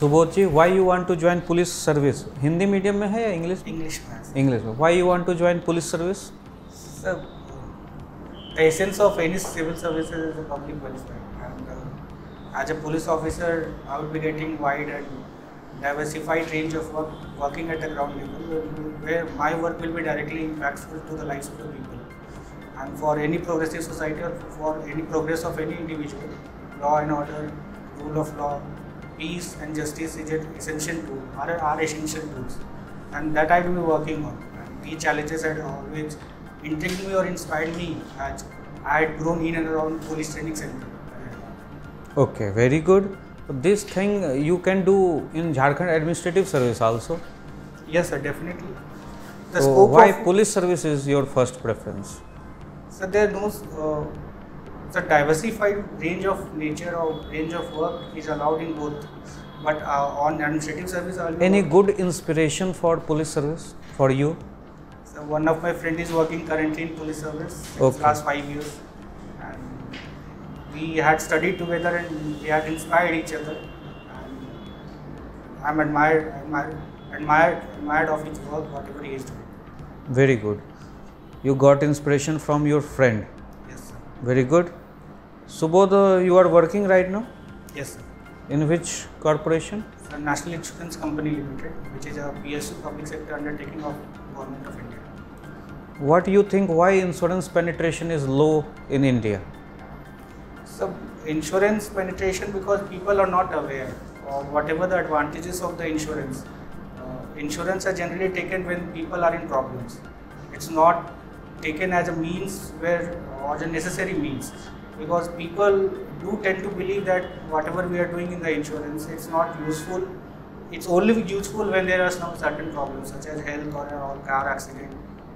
Subodh ji, why you want to join police service? Hindi medium में है या इंग्लिश? English में. इंग्लिश में. Why you want to join police service? So, the essence of any civil services is the public welfare, and as a police officer, I will be getting wide and diversified range of work working at the ground level, where my work will be directly impactful to the lives of the people. And for any progressive society or for any progress of any individual, law and order, rule of law, peace and justice is an essential tool, are essential tools, and that I will be working on. And these challenges had always intrigued me or inspired me as I had grown in and around police training center. Okay, very good. This thing you can do in Jharkhand administrative service also. Yes, sir, definitely. The So scope why of police service is your first preference? so there no the diversified range of nature or range of work is allowed in both, but on administrative service I will be Any working. good inspiration for police service for you? So one of my friend is working currently in police service since Okay. last 5 years, and we had studied together and we had inspired each other. And I'm admired of his work, whatever he is doing. Very good. You got inspiration from your friend. Yes, sir. Very good. Subodh, you are working right now? Yes, sir. In which corporation? So National Insurance Company Limited, which is a PSU public sector undertaking of Government of India. What do you think why insurance penetration is low in India? So insurance penetration, because people are not aware of whatever the advantages of the insurance. Insurance are generally taken when people are in problems. It's not taken as a means where or a necessary means, because people do tend to believe that whatever we are doing in the insurance, it's not useful. It's only useful when there are some certain problems such as health or car accident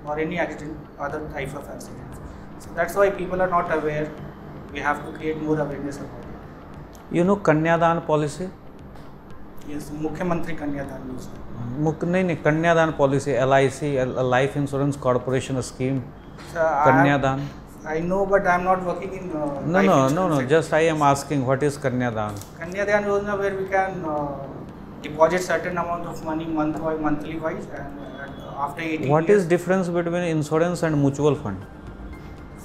or any accident, other type of accidents. So that's why people are not aware. We have to create more awareness about it. You know Kanyadan policy? Yes, Mukhyamantri Kanyadan Yojana. नहीं कन्यादान policy LIC life insurance corporation scheme So कन्यादान I know, but I am not working in. No, just I am asking what is Kanyadan? Kanyadan Yojana, where we can deposit certain amount of money monthly wise, and after 18 What years. is difference between insurance and mutual fund?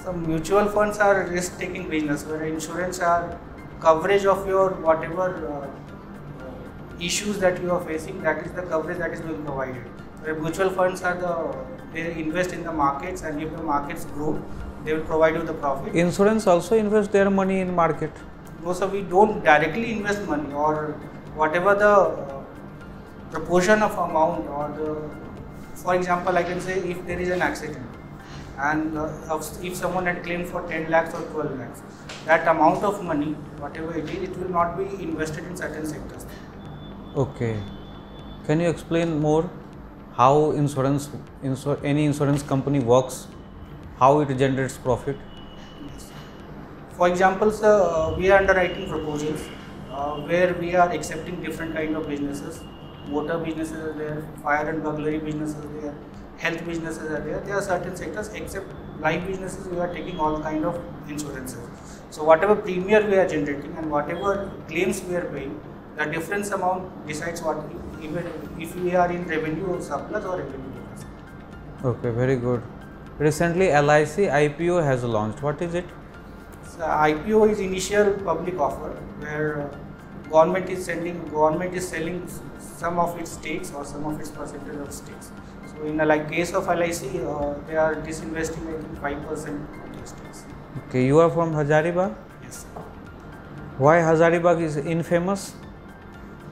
Some mutual funds are risk-taking business, where insurance are coverage of your whatever issues that you are facing. That is the coverage that is being provided. Where mutual funds are they invest in the markets, and if the markets grow, they will provide you the profit. Insurance also invest their money in market. No, so we don't directly invest money, or whatever the proportion of amount, or for example, I can say if there is an accident and if someone had claimed for 10 lakhs or 12 lakhs, that amount of money, whatever it is, it will not be invested in certain sectors. Okay. Can you explain more how any insurance company works, how it generates profit? Yes. For example, sir, we are underwriting proposals where we are accepting different kind of businesses. Motor businesses are there, fire and burglary businesses are there, health businesses are there. There are certain sectors, except life businesses, we are taking all kind of insurances. So whatever premium we are generating and whatever claims we are paying, the difference amount decides what, even if we are in revenue surplus or revenue deficit. Okay, very good. Recently LIC IPO has launched. What is it? So IPO is initial public offer, where government is selling some of its stakes or some of its percentage of stakes. So in the case of LIC, they are disinvesting I think 5% of their stakes. Okay, you are from Hazaribagh? Yes. Why Hazaribagh is infamous?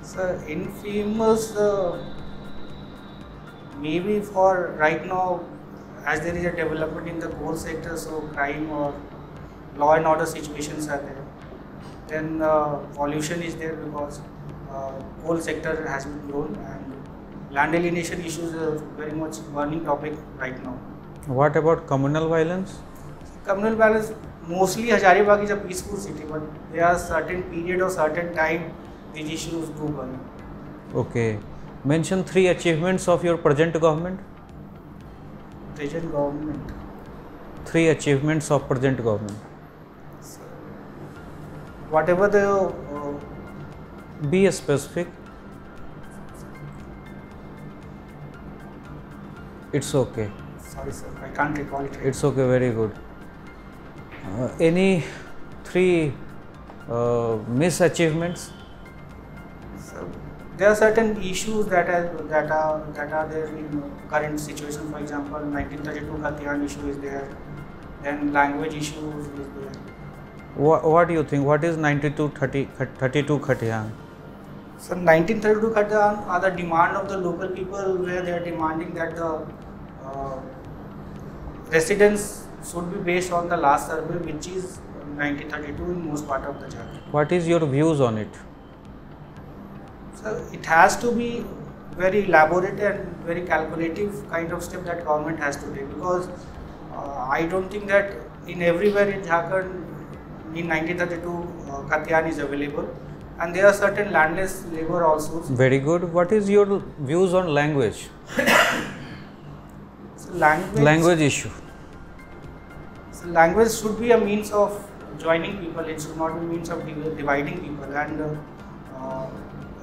Sir, infamous maybe for right now, as there is a development in the coal sector, so crime or law and order situations are there. Then pollution is there because coal sector has been grown, and land alienation issues are very much burning topic right now. What about communal violence? Communal violence, mostly Hazaribagh is a peaceful city, but there are certain period or certain time these issues do burn. Okay. Mention 3 achievements of your present government. Present government. 3 achievements of present government. So, whatever the Be specific. It's okay. Sorry, sir, I can't recall it. It's okay. Very good. Any three misachievements? So there are certain issues that are there in current situation. For example, 1932 Khatian issue is there. Then language issues is there. What do you think? What is 32 Khatian? So 1932 Khatian are the demand of the local people, where they are demanding that the residence should be based on the last survey, which is 1932 in most part of the Jharkhand. What is your views on it? So it has to be very elaborate and very calculative kind of step that government has to take, because I don't think that in everywhere in Jharkhand in 1932 Khatian is available, and there are certain landless labor also. Very good. What is your views on language? So Language issue. So language should be a means of joining people. It should not be a means of dividing people. And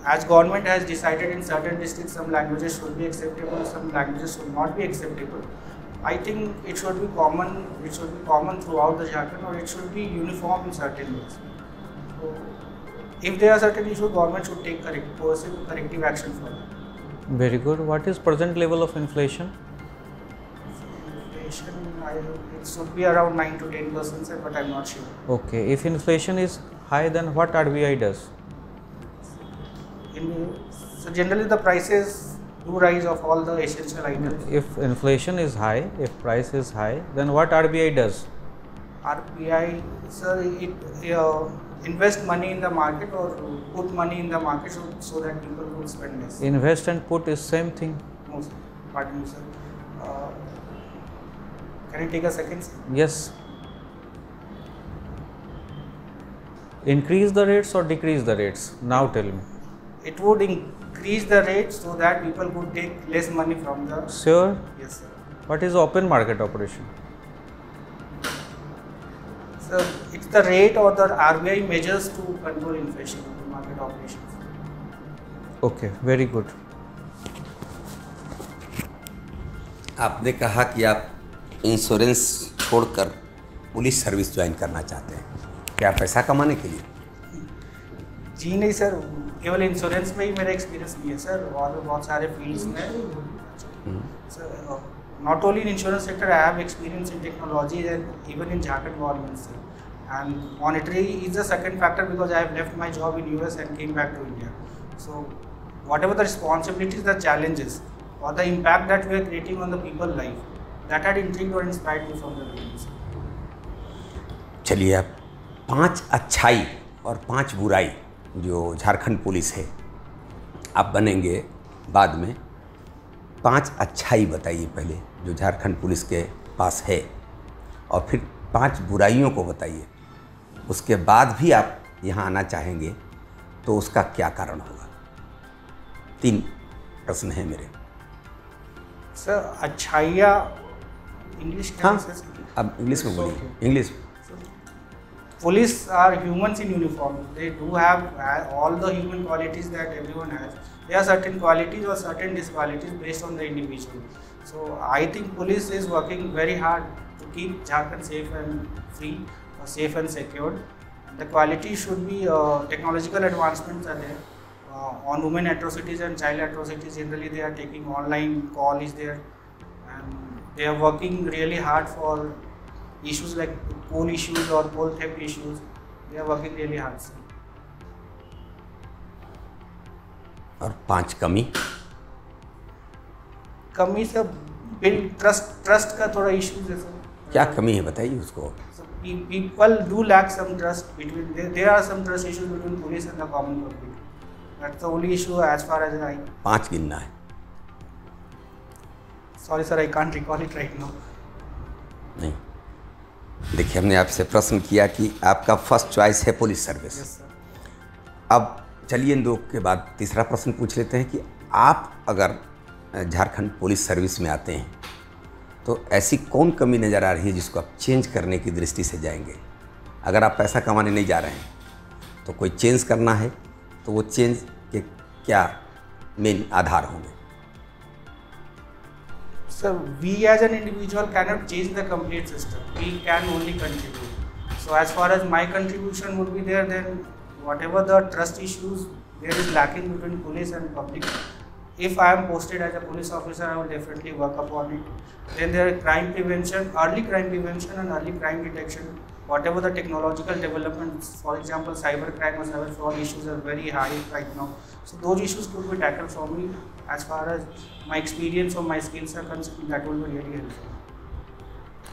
as government has decided in certain districts, some languages should be acceptable, some languages should not be acceptable. I think it should be common. It should be common throughout the Jharkhand, or it should be uniform in certain ways. So, if there are certain issues, government should take corrective action for that. Very good. What is present level of inflation? Inflation, it should be around 9 to 10%, sir, but I'm not sure. Okay. If inflation is high, then what RBI does? So generally the prices do rise of all the essential items. If inflation is high, if price is high, then what RBI does? RBI, sir, it invest money in the market or put money in the market so that people would spend less. Invest and put is same thing. No, sir. Pardon me, sir. Can you take a second, sir? Yes. Increase the rates or decrease the rates? Now tell me. It would increase the rate so that people would take less money from the... Sure. Yes, sir. What is open market operation? So it's the rate or the RBI measures to control inflation in market operations. Okay, very good. आपने कहा कि आप insurance छोड़कर police service join करना चाहते हैं, क्या पैसा कमाने के लिए? जी नहीं सर, केवल इंश्योरेंस में ही मेरा एक्सपीरियंस नहीं है सर, और भी बहुत सारे फील्ड्स में sir. Not only in insurance sector, I have experience in technology and even in Jharkhand government, sir. And monetary is the second factor, because I have left my job in US and came back to India. So whatever the responsibilities, the challenges, or the impact that we are creating on the people's life, that had intrigued or inspired me from the beginning. चलिए, आप 5 अच्छाई और 5 बुराई जो Jharkhand police है, आप बनेंगे बाद में, 5 अच्छाई बताइए पहले जो झारखंड पुलिस के पास है, और फिर 5 बुराइयों को बताइए. उसके बाद भी आप यहाँ आना चाहेंगे तो उसका क्या कारण होगा? 3 प्रश्न हैं मेरे. सर अच्छाइयाँ इंग्लिश? हाँ, अब इंग्लिश में बोलिए. English. Police are humans in uniform. They do have all the human qualities that everyone has. There are certain qualities or certain disqualities based on the individual. So I think police is working very hard to keep Jharkhand safe and free, safe and secured. The quality should be technological advancements are there. On women atrocities and child atrocities, generally they are taking online call is there, and they are working really hard for issues like coal issues or coal theft issues. They are working really hard. और 5 कमी? कमी से build trust का थोड़ा issue है sir. क्या कमी है बताइए उसको. People do lack some trust between. There are some trust issues between police and the common public. That's the only issue as far as I. 5 गिनना है. Sorry sir, I can't recall it right now. नहीं, देखिए, हमने आपसे प्रश्न किया कि आपका फर्स्ट चॉइस है पुलिस सर्विस. Yes, sir. अब चलिए इन 2 के बाद तीसरा प्रश्न पूछ लेते हैं कि आप अगर झारखंड पुलिस सर्विस में आते हैं तो ऐसी कौन कमी नज़र आ रही है जिसको आप चेंज करने की दृष्टि से जाएंगे? अगर आप पैसा कमाने नहीं जा रहे हैं तो कोई चेंज करना है तो वो चेंज के क्या मेन आधार होंगे? So we as an individual cannot change the complete system. We can only contribute. So as far as my contribution would be there, then whatever the trust issues there is lacking between police and public, if I am posted as a police officer, I will definitely work upon it. Then there are crime prevention, early crime prevention and early crime detection. Whatever the technological developments, for example, cyber crime or cyber fraud issues are very high right now. So those issues could be tackled for me. As far as my experience or my skills are concerned, that will be really helpful.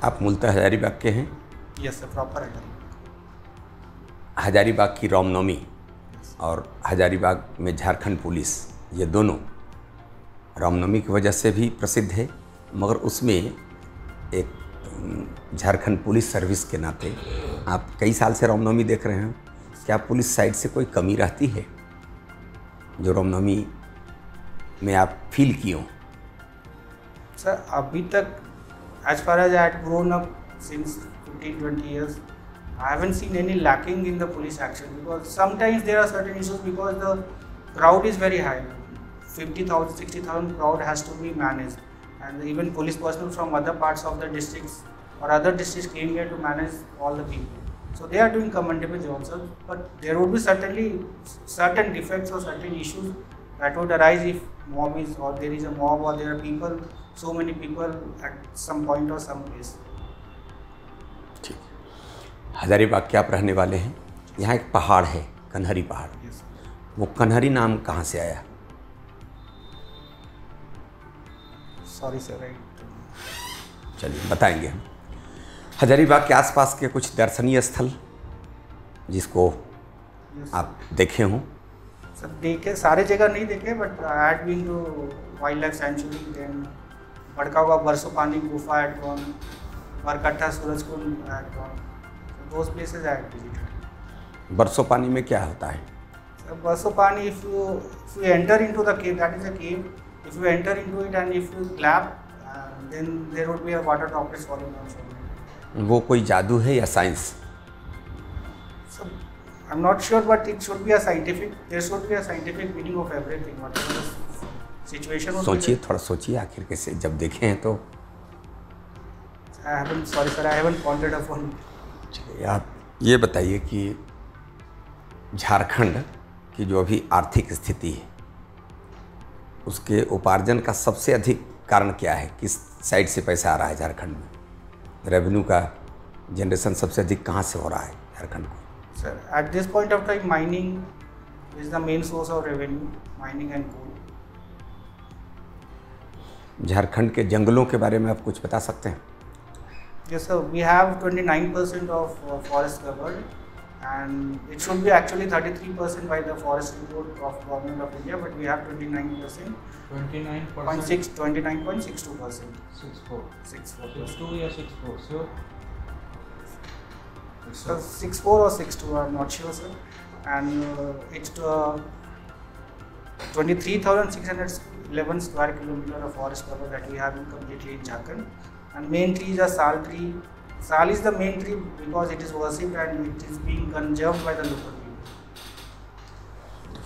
आप मूलतः हजारीबाग के हैं? Yes, sir, proper है. हजारीबाग की रामनवमी और हजारीबाग में Jharkhand police, ये दोनों रामनवमी की वजह से भी प्रसिद्ध है, मगर उसमें एक झारखंड पुलिस सर्विस के नाते आप कई साल से रामनवमी देख रहे हैं, क्या पुलिस साइड से कोई कमी रहती है जो रामनवमी में आप फील किए हो? सर अभी तक as far as I had grown up since 15-20 years, I haven't seen any lacking in the police action, because sometimes there are certain issues because the crowd is very high. 50,000, 60,000 crowd has to be managed, and even police personnel from other parts of the districts or other districts came here to manage all the people. So they are doing commendable jobs, sir. But there would be certainly certain defects or certain issues that would arise if mob is, or there is a mob, or there are people, so many people at some point or some place. ठीक, हजारीबाग के आप रहने वाले हैं, यहाँ एक पहाड़ है कन्हरी पहाड़, Yes. वो कन्हरी नाम कहाँ से आया? Sorry sir, I चलिए बताएंगे हम। हजारीबाग के आसपास के कुछ दर्शनीय स्थल जिसको Yes. आप देखे हों? सर देखे, सारे जगह नहीं देखे, but I had been to wildlife sanctuary, then बड़कावा Barso Pani gufa at gone, Barkatha Surajkund at gone, those places I had visited. Barson Pani में क्या होता है? Sir Barso Pani, if you enter into the cave, that is a cave, if you enter into it and if you clap, then there would be a water droplets following down from it. वो कोई जादू है या science? So I'm not sure, but it should be a scientific. There should be a scientific meaning of everything. Whatever the situation would सोचिए, be. थोड़ा सोचिए, आखिर कैसे जब देखे हैं तो। I haven't. Sorry, sir. I haven't pondered upon. चलिए, आप ये बताइए कि झारखंड की जो अभी आर्थिक स्थिति है, उसके उपार्जन का सबसे अधिक कारण क्या है? किस साइड से पैसा आ रहा है झारखंड में? रेवेन्यू का जनरेशन सबसे अधिक कहाँ से हो रहा है झारखंड को? Sir, at this point of time, mining is the main source of revenue. Mining and coal. Jharkhand के जंगलों के बारे में आप कुछ बता सकते हैं? Yes, sir. We have 29% of forest covered, and it should be actually 33% by the forest report of Government of India, but we have 29%. 29%. 29.62%. 64. 64%. 62 या 64, sure. So 64 or 62, I'm not sure, sir. And it's 23,611 square kilometer of forest cover that we have completely in Jharkhand. And main trees are sal tree. Sal is the main tree because it is worshipped and it is being conserved by the local people.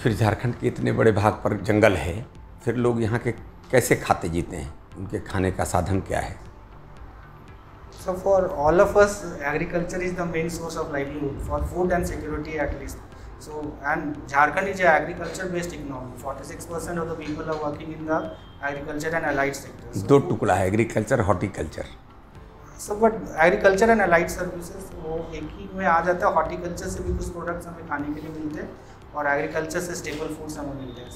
फिर झारखंड के इतने बड़े भाग पर जंगल है, फिर लोग यहाँ के कैसे खाते जीते हैं? उनके खाने का साधन क्या है? So for all of us, agriculture is the main source of livelihood for food and security at least. So, and Jharkhand is an agriculture-based economy. 46% of the people are working in the agriculture and allied sectors. दो टुकड़ा है, agriculture, horticulture. So but agriculture and allied services वो एक ही में आ जाता है. Horticulture से भी कुछ प्रोडक्ट्स हमें खाने के लिए मिलते हैं और एग्रीकल्चर से स्टेपल फूड्स हमें मिलते हैं.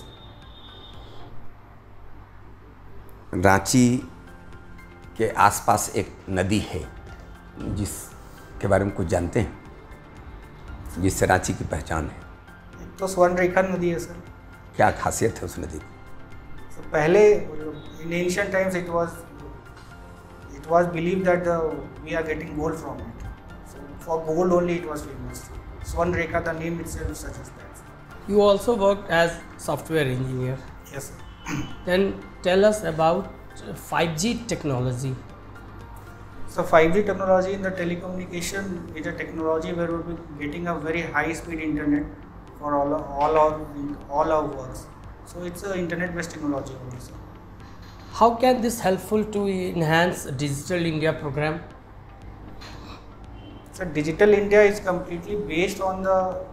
रांची के आसपास एक नदी है जिसके बारे में कुछ जानते हैं, जिससे रांची की पहचान है? एक तो स्वर्णरेखा नदी है सर. क्या खासियत है उस नदी की? So पहले in ancient times it was believed that we are getting gold from it. So for gold only it was famous. Swarnrekha, the name itself suggests that. You also worked as software engineer. Yes, sir. Then tell us about 5G technology. So 5G technology in the telecommunication is a technology where we'll be getting a very high speed internet for all our works. So it's an internet based technology only, sir. How can this helpful to enhance Digital India program? So Digital India is completely based on the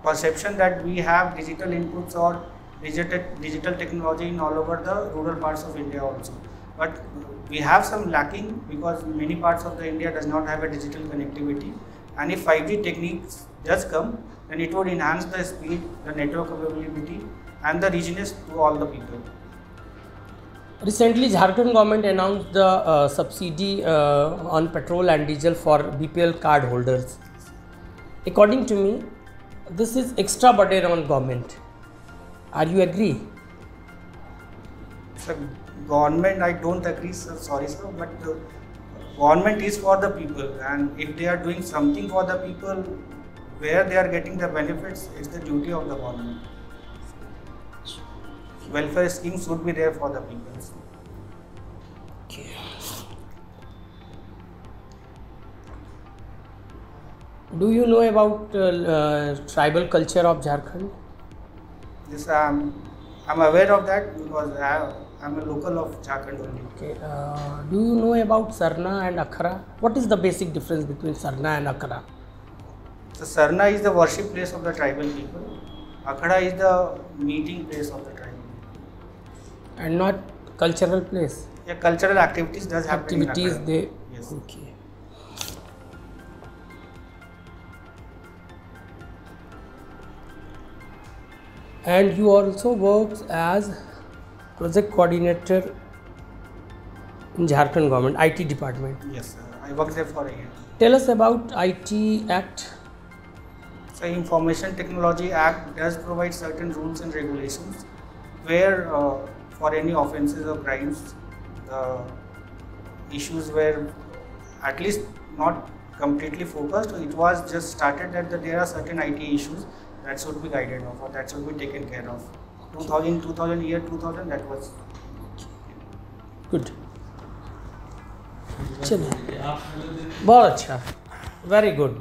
perception that we have digital inputs or digital technology in all over the rural parts of India also. But we have some lacking because many parts of the India does not have a digital connectivity, and if 5G techniques does come, then it would enhance the speed, the network availability and the richness to all the people. Recently, Jharkhand government announced the subsidy on petrol and diesel for BPL card holders. According to me, this is extra burden on government. Are you agree? So government, I don't agree, sir. Sorry, sir, but government is for the people, and if they are doing something for the people, where they are getting the benefits, it's the duty of the government. Welfare schemes should be there for the people. Okay. Do you know about tribal culture of Jharkhand? Yes, I'm aware of that because I'm a local of Jharkhand only. Okay. Do you know about Sarna and Akhara? What is the basic difference between Sarna and Akhara? So Sarna is the worship place of the tribal people. Akhada is the meeting place of the tribal people. And not cultural place? Yeah, cultural activities does happen in Activities Akhada. they. Yes. Okay. And you also works as project coordinator in Jharkhand government IT department. Yes, sir. I worked there for a year. Tell us about IT Act. So Information Technology Act does provide certain rules and regulations where for any offences or crimes, the issues were at least not completely focused. It was just started that there are certain IT issues that should be guided of or that should be taken care of. 2000 year 2000 that was. Good चलिए बहुत अच्छा very good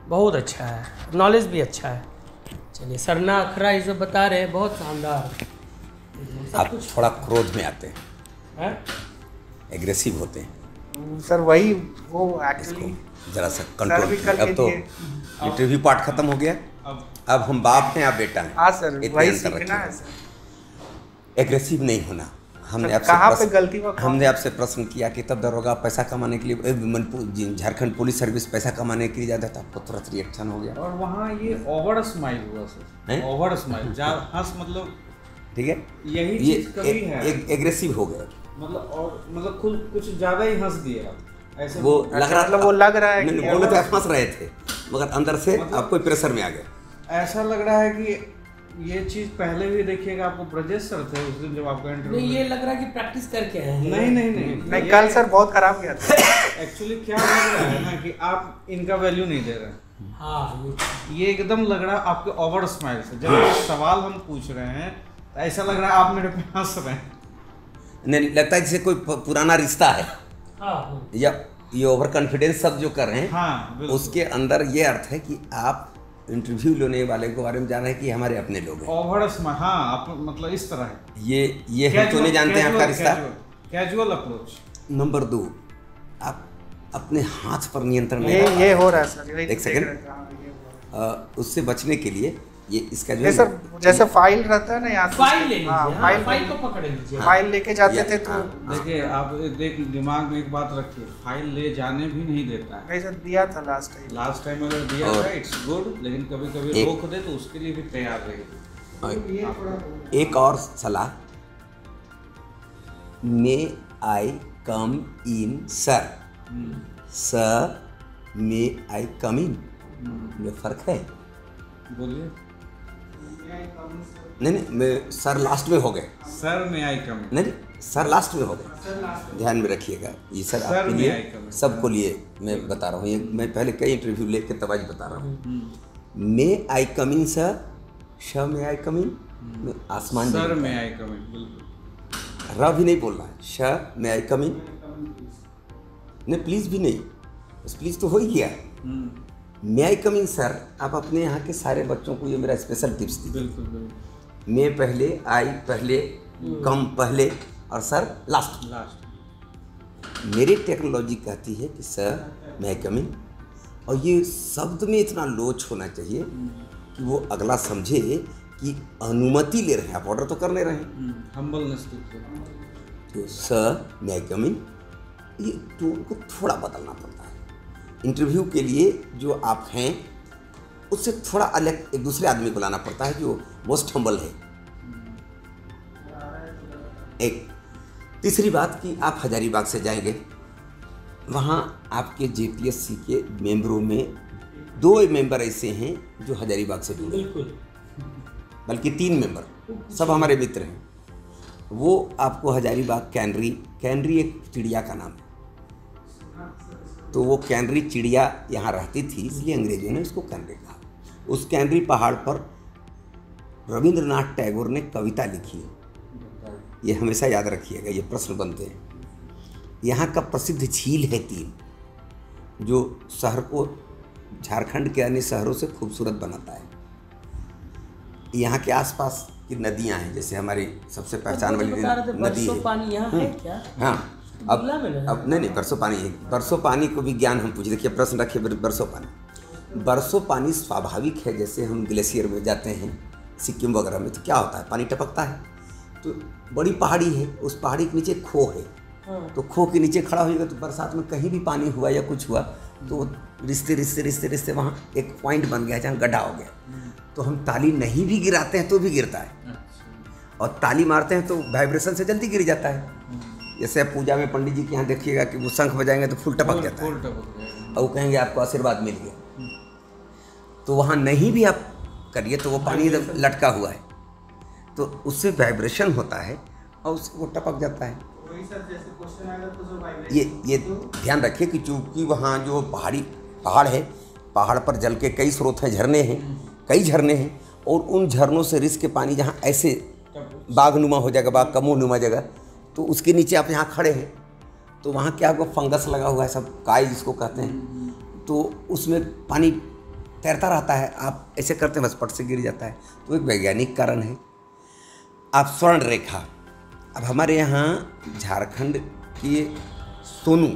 बहुत अच्छा है knowledge भी अच्छा है चलिए सरना अखरा ये जो बता रहे हैं बहुत शानदार आप थोड़ा क्रोध में आते हैं, है एग्रेसिव होते हैं, सर वही वो एक्चुअली जरा सा सर भी कंट्रोल। कल अब तो के इंटरव्यू पार्ट खत्म हो गया, अब हम बाप हैं, आप बेटा हैं। हाँ सर इतने वही अंतर सीखना है रखिए। सर। एग्रेसिव नहीं होना। हमने सर, आपसे कहाँ पे प्रश्न- गलती हुआ? हमने आपसे प्रश्न किया कि तब दरोगा पैसा कमाने के लिए झारखंड पुलिस सर्विस पैसा कमाने के लिए जाता था, आपको तुरंत रिएक्शन हो गया। और वहाँ ये ओवर स्माइल हुआ सर, हैं? ओवर स्माइल जहाँ हंस मतलब ठीक है, यही ये चीज कभी है एग्रेसिव हो गए। मतलब और मतलब खुद कुछ ज्यादा ही हंस दिए आप ऐसे वो लग रहा मतलब वो लग रहा है नहीं, कि बोले तो आप हंस रहे थे मगर अंदर से मतलब- आप कोई प्रेशर में आ गए। ऐसा लग रहा है कि ये चीज पहले भी देखिएगा, आपको ब्रजेश सर थे उस दिन जब आपका इंटरव्यू नहीं ये लग रहा है कि प्रैक्टिस करके आए हैं नहीं नहीं नहीं नहीं कल सर बहुत खराब गया था। एक्चुअली क्या लग रहा है ना कि आप इनका वैल्यू नहीं दे रहे। हाँ ये एकदम लग रहा है आपके ओवर स्माइल से जब ये सवाल हम पूछ रहे हैं तो ऐसा लग रहा है आप मेरे पे हंस रहे हैं। नहीं लगता है जैसे कोई पुराना रिश्ता है हाँ या ये ओवर कॉन्फिडेंस सब जो कर रहे हैं हाँ बिल्कुल। उसके अंदर ये अर्थ है कि आप इंटरव्यू लेने वाले के बारे में जान रहे हैं कि हमारे अपने लोग हैं। ओवर स्माइल हाँ आप मतलब इस तरह है। ये हम तो नहीं जानते हैं आपका रिश्ता। Casual approach. नंबर 2, आप अपने हाथ पर नियंत्रण नहीं कर ये हो रहा है सर। एक सेकंड। हाँ, ये हो रहा है। उससे बचने के लिए ये इसका जो ये सर जैसे फाइल रहता है ना यहाँ से- फाइल ले लीजिए हाँ, हाँ, फाइल को पकड़ लीजिए फाइल लेके जाते थे तो देखिए आप देख दिमाग में एक बात रखिए, फाइल ले जाने भी नहीं देता है। नहीं सर दिया था लास्ट टाइम। लास्ट टाइम अगर दिया और- था इट्स गुड, लेकिन कभी कभी एक- रोक दे तो उसके लिए भी तैयार रहिए। एक और सलाह, मे आई कम इन सर, सर मे आई कम इन में फर्क है। बोलिए। नहीं मैं सर लास्ट में हो गए, सर में आई कम। नहीं सर लास्ट में हो गए, ध्यान में रखिएगा। ये सर सर आपके में आई लिए कम। सबको लिए मैं बता रहा हूँ, ये मैं पहले कई इंटरव्यू लेके तब आज बता रहा हूँ। मे आई कम इन सर, श में आई कम इन में आसमान सर भी में होता आई कम बिल्कुल। है। र भी नहीं बोलना है, श में आई कम इन, नहीं प्लीज़ भी नहीं, बस प्लीज़ तो हो ही गया। मे आई कम इन सर, आप अपने यहाँ के सारे बच्चों को ये मेरा स्पेशल टिप्स दीजिए। बिल्कुल बिल्कुल। मे पहले, आई पहले, कम पहले, और सर लास्ट। मेरी टेक्नोलॉजी कहती है कि सर मैं कम इन, और ये शब्द में इतना लोच होना चाहिए कि वो अगला समझे कि अनुमति ले रहे हैं, आप ऑर्डर तो कर ले रहे हैं। हम्बलनेस तो सर मैं कम इन, ये टोन को थोड़ा बदलना पड़ता है। इंटरव्यू के लिए जो आप हैं उससे थोड़ा अलग एक दूसरे आदमी को लाना पड़ता है जो मोस्ट हम्बल है। एक तीसरी बात कि आप हजारीबाग से जाएंगे, वहाँ आपके जेपीएससी के मेंबरों में 2 मेंबर ऐसे हैं जो हजारीबाग से जुड़े, बिल्कुल, बल्कि 3 मेंबर सब हमारे मित्र हैं। वो आपको हजारीबाग कैनरी एक चिड़िया का नाम है, तो वो कैनरी चिड़िया यहाँ रहती थी, इसलिए अंग्रेजों ने उसको कैनरी कहा। उस कैनरी पहाड़ पर रविंद्रनाथ टैगोर ने कविता लिखी है, ये हमेशा याद रखिएगा, ये प्रश्न बनते हैं। यहाँ का प्रसिद्ध झील है 3, जो शहर को झारखंड के अन्य शहरों से खूबसूरत बनाता है। यहाँ के आसपास की नदियाँ हैं, जैसे हमारी सबसे पहचान वाली नदी है। पानी यहाँ है क्या? हाँ, अब नहीं बरसों पानी है। बरसों पानी को भी ज्ञान हम पूछ, देखिए प्रश्न रखिए। बरसों पानी स्वाभाविक है, जैसे हम ग्लेशियर में जाते हैं सिक्किम वगैरह में, तो क्या होता है, पानी टपकता है। तो बड़ी पहाड़ी है, उस पहाड़ी के नीचे खो है, तो खो के नीचे खड़ा होगा तो बरसात में कहीं भी पानी हुआ या कुछ हुआ तो रिश्ते वहाँ एक पॉइंट बन गया जहाँ गड्ढा हो गया। तो हम ताली नहीं भी गिराते हैं तो भी गिरता है, और ताली मारते हैं तो वाइब्रेशन से जल्दी गिर जाता है। जैसे आप पूजा में पंडित जी के यहाँ देखिएगा कि वो शंख बजाएंगे तो फूल टपक जाता है, और वो कहेंगे आपको आशीर्वाद मिल गया। तो वहाँ नहीं भी आप करिए तो वो पानी लटका हुआ है, तो उससे वाइब्रेशन होता है और उससे वो टपक जाता है। ये ध्यान रखिए कि चूँकि वहाँ जो पहाड़ है, पहाड़ पर जल के कई स्रोत हैं, कई झरने हैं, और उन झरनों से रिस के पानी जहाँ ऐसे बागनुमा हो जाएगा, बाग का मुँह नुमा जगह, तो उसके नीचे आप यहाँ खड़े हैं तो वहाँ क्या आपको फंगस लगा हुआ है, सब काई जिसको कहते हैं, तो उसमें पानी तैरता रहता है। आप ऐसे करते हैं बस पट से गिर जाता है। तो एक वैज्ञानिक कारण है। आप स्वर्ण रेखा, अब हमारे यहाँ झारखंड के सोनू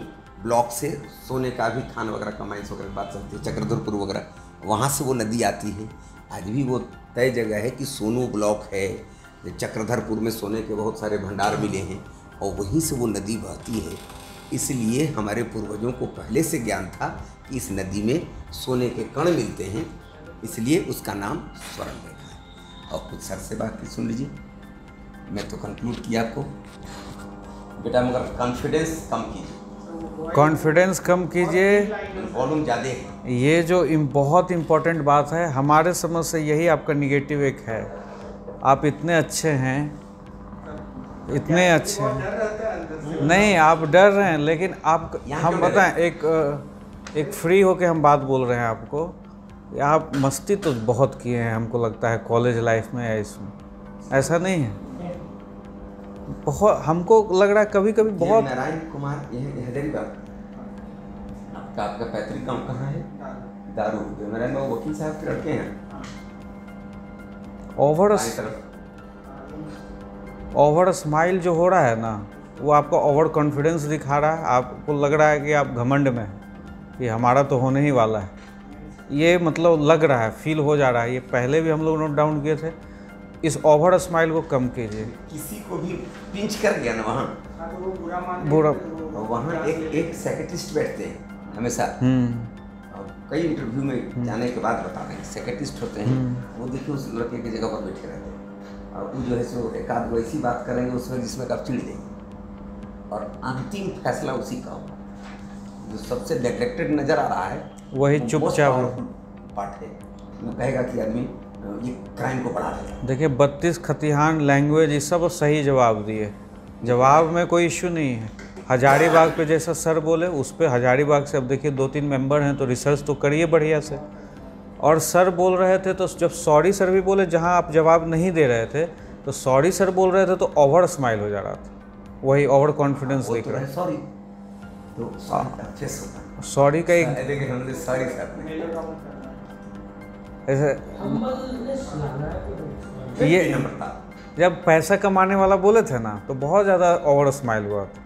ब्लॉक से सोने का भी खान वगैरह का माइंस वगैरह बात चलती है, चक्रधरपुर वगैरह, वहाँ से वो नदी आती है। आज भी वो तय जगह है कि सोनू ब्लॉक है, चक्रधरपुर में सोने के बहुत सारे भंडार मिले हैं, और वहीं से वो नदी बहती है। इसलिए हमारे पूर्वजों को पहले से ज्ञान था कि इस नदी में सोने के कण मिलते हैं, इसलिए उसका नाम स्वर्ण रेखा है। और कुछ सर से बात सुन लीजिए, मैं तो कंक्लूड किया आपको बेटा, मगर कॉन्फिडेंस कम कीजिए, वॉल्यूम ज़्यादा है। ये जो बहुत इम्पोर्टेंट बात है, हमारे समझ से यही आपका निगेटिव एक है। आप इतने अच्छे हैं, इतने अच्छे हैं, नहीं आप डर रहे हैं, लेकिन आप हम बताएं, एक फ्री होके हम बात बोल रहे हैं आपको। आप मस्ती तो बहुत किए हैं, हमको लगता है कॉलेज लाइफ में या इसमें, ऐसा नहीं है। बहुत हमको लग रहा है कभी कभी बहुत। नारायण कुमार, यह हजारीबाग आपका पैतृक गाँव कहाँ है? दारू। नारायण बाबू वकील साहब के लड़के हैं। ओवर स्माइल जो हो रहा है ना, वो आपका ओवर कॉन्फिडेंस दिखा रहा है। आपको लग रहा है कि आप घमंड में हैं कि हमारा तो होने ही वाला है, ये मतलब लग रहा है, फील हो जा रहा है। ये पहले भी हम लोग नोट डाउन किए थे। इस ओवर स्माइल को कम कीजिए। किसी को भी पिंच कर गया ना वहाँ, बुरा वहाँ एक सेक्रेटरिस्ट बैठते हैं हमेशा। कई इंटरव्यू में जाने के बाद बता रहे हैं, सेक्रेटरिस्ट होते हैं वो, देखिए उस लड़के की जगह पर बैठे रहते हैं, और वो जो है सो एक आध ऐसी बात करेंगे उसमें जिसमें आप चिढ़ देंगे, और अंतिम फैसला उसी का होगा। जो सबसे नेग्लेक्टेड नज़र आ रहा है वही चुपचाप पार्ट है, वो कहेगा कि आदमी ये क्राइम को बढ़ा देगा। देखिए 32 खतिहान लैंग्वेज, ये सब सही जवाब दिए, जवाब में कोई इश्यू नहीं है। हजारीबाग पे जैसा सर बोले उस पे हजारीबाग से अब देखिए 2-3 मेंबर हैं, तो रिसर्च तो करिए बढ़िया से। और सर बोल रहे थे तो जब सॉरी सर भी बोले, जहां आप जवाब नहीं दे रहे थे तो सॉरी सर बोल रहे थे तो ओवर स्माइल हो जा रहा था, वही ओवर कॉन्फिडेंस दिख रहा है। सॉरी तो अच्छे से होता है, सॉरी का एक सॉरी ऐसे ये जब पैसा कमाने वाला बोले थे ना तो बहुत ज़्यादा ओवर स्माइल हुआ था।